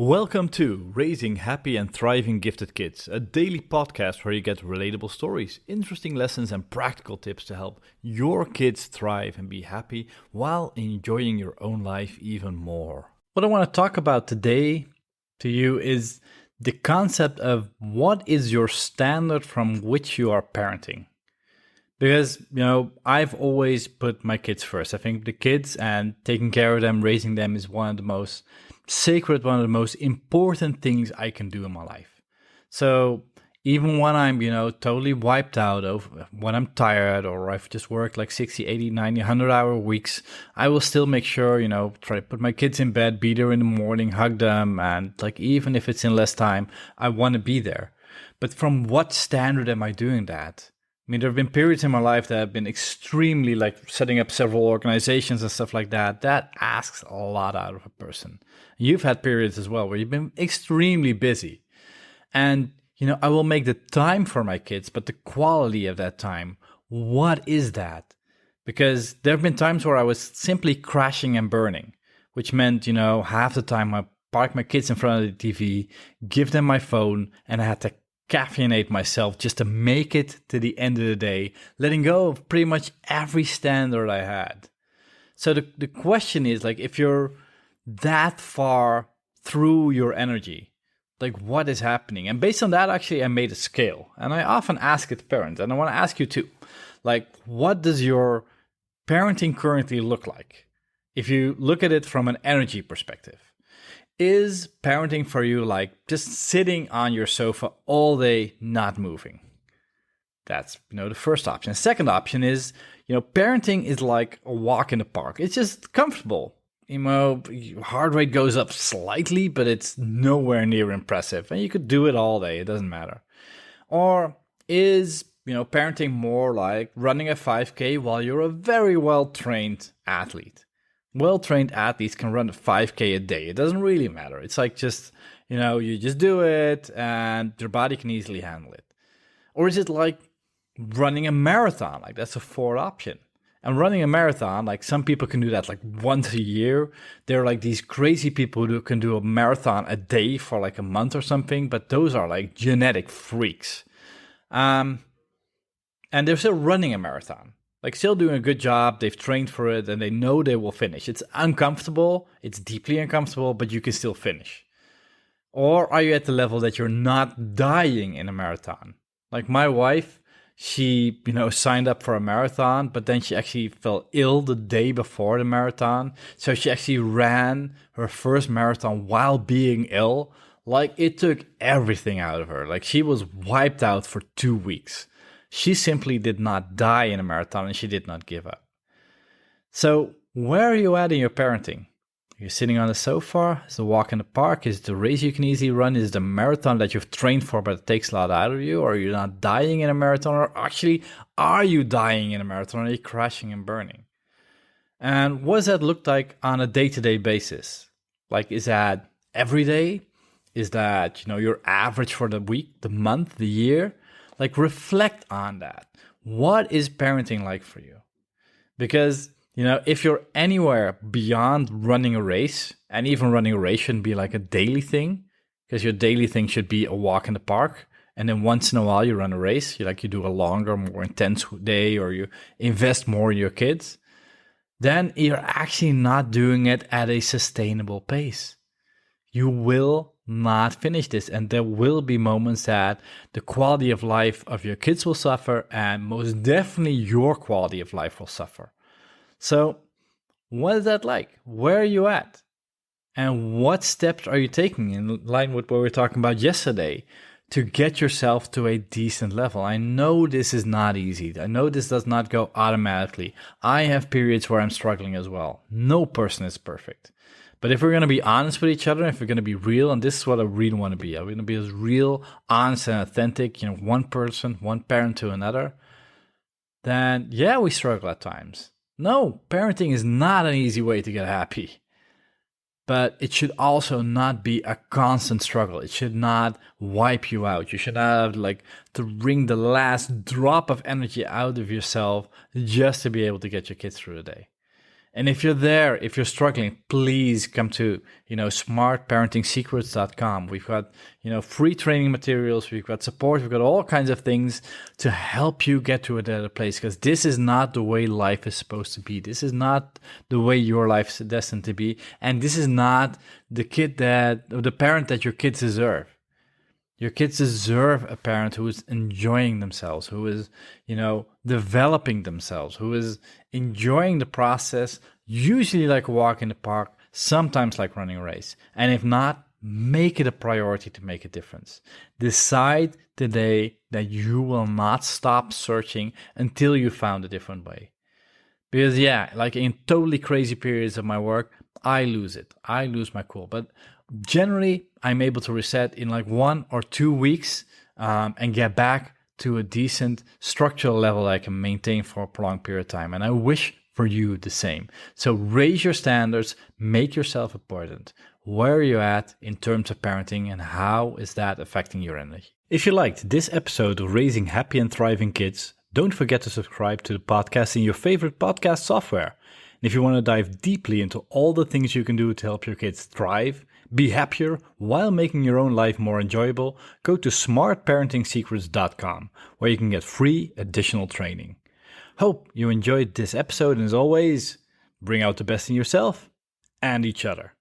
Welcome to Raising Happy and Thriving Gifted Kids, a daily podcast where you get relatable stories, interesting lessons, and practical tips to help your kids thrive and be happy while enjoying your own life even more. What I want to talk about today to you is the concept of what is your standard from which you are parenting. Because, I've always put my kids first. I think the kids and taking care of them, raising them is one of the most sacred, one of the most important things I can do in my life. So even when I'm, totally wiped out, when I'm tired or I've just worked like 60, 80, 90, 100-hour weeks, I will still make sure, try to put my kids in bed, be there in the morning, hug them. And like, even if it's in less time, I want to be there. But from what standard am I doing that? I mean, there have been periods in my life that have been extremely, like setting up several organizations and stuff like that. That asks a lot out of a person. You've had periods as well where you've been extremely busy. And, I will make the time for my kids, but the quality of that time, what is that? Because there have been times where I was simply crashing and burning, which meant, half the time I park my kids in front of the TV, give them my phone, and I had to caffeinate myself just to make it to the end of the day, letting go of pretty much every standard I had. So the question is, like, if you're that far through your energy, like, what is happening? And based on that, actually, I made a scale. And I often ask it to parents, and I want to ask you too, like, what does your parenting currently look like? If you look at it from an energy perspective. Is parenting for you like just sitting on your sofa all day, not moving? That's, the first option. Second option is, parenting is like a walk in the park. It's just comfortable. Heart rate goes up slightly, but it's nowhere near impressive. And you could do it all day. It doesn't matter. Or is, parenting more like running a 5K while you're a very well-trained athlete? Well-trained athletes can run a 5K a day. It doesn't really matter. It's like just, you just do it and your body can easily handle it. Or is it like running a marathon? Like, that's a fourth option. And running a marathon, like, some people can do that like once a year. There are like these crazy people who can do a marathon a day for like a month or something, but those are like genetic freaks. And they're still running a marathon. Like, still doing a good job, they've trained for it, and they know they will finish. It's uncomfortable, it's deeply uncomfortable, but you can still finish. Or are you at the level that you're not dying in a marathon? Like my wife, she, signed up for a marathon, but then she actually fell ill the day before the marathon. So she actually ran her first marathon while being ill. Like, it took everything out of her. Like, she was wiped out for 2 weeks. She simply did not die in a marathon, and she did not give up. So where are you at in your parenting? You're sitting on the sofa? Is the walk in the park? Is it the race you can easily run? Is it the marathon that you've trained for but it takes a lot out of you? Or are you not dying in a marathon? Or actually, are you dying in a marathon? Or are you crashing and burning? And what does that look like on a day-to-day basis? Like, is that every day? Is that, your average for the week, the month, the year? Like, reflect on that. What is parenting like for you? Because, if you're anywhere beyond running a race, and even running a race shouldn't be like a daily thing, because your daily thing should be a walk in the park, and then once in a while you run a race, you do a longer, more intense day, or you invest more in your kids, then you're actually not doing it at a sustainable pace. You will not finish this, and there will be moments that the quality of life of your kids will suffer, and most definitely your quality of life will suffer. So what is that like? Where are you at? And what steps are you taking in line with what we were talking about yesterday to get yourself to a decent level? I know this is not easy. I know this does not go automatically. I have periods where I'm struggling as well. No person is perfect. But if we're going to be honest with each other, if we're going to be real, and this is what I really want to be, I'm going to be as real, honest, and authentic, one person, one parent to another, then yeah, we struggle at times. No, parenting is not an easy way to get happy. But it should also not be a constant struggle. It should not wipe you out. You should not have to wring the last drop of energy out of yourself just to be able to get your kids through the day. And if you're there, if you're struggling, please come to, smartparenting.secrets.com. We've got, free training materials. We've got support. We've got all kinds of things to help you get to a better place, because this is not the way life is supposed to be. This is not the way your life is destined to be. And this is not the parent that your kids deserve. Your kids deserve a parent who is enjoying themselves, who is, developing themselves, who is enjoying the process, usually like a walk in the park, sometimes like running a race. And if not, make it a priority to make a difference. Decide today that you will not stop searching until you found a different way. Because like in totally crazy periods of my work, I lose it. I lose my cool. But generally, I'm able to reset in like 1 or 2 weeks and get back to a decent structural level I can maintain for a prolonged period of time. And I wish for you the same. So raise your standards, make yourself important. Where are you at in terms of parenting, and how is that affecting your energy? If you liked this episode of Raising Happy and Thriving Kids, don't forget to subscribe to the podcast in your favorite podcast software. And if you want to dive deeply into all the things you can do to help your kids thrive, be happier while making your own life more enjoyable, go to smartparenting.secrets.com, where you can get free additional training. Hope you enjoyed this episode, and as always, bring out the best in yourself and each other.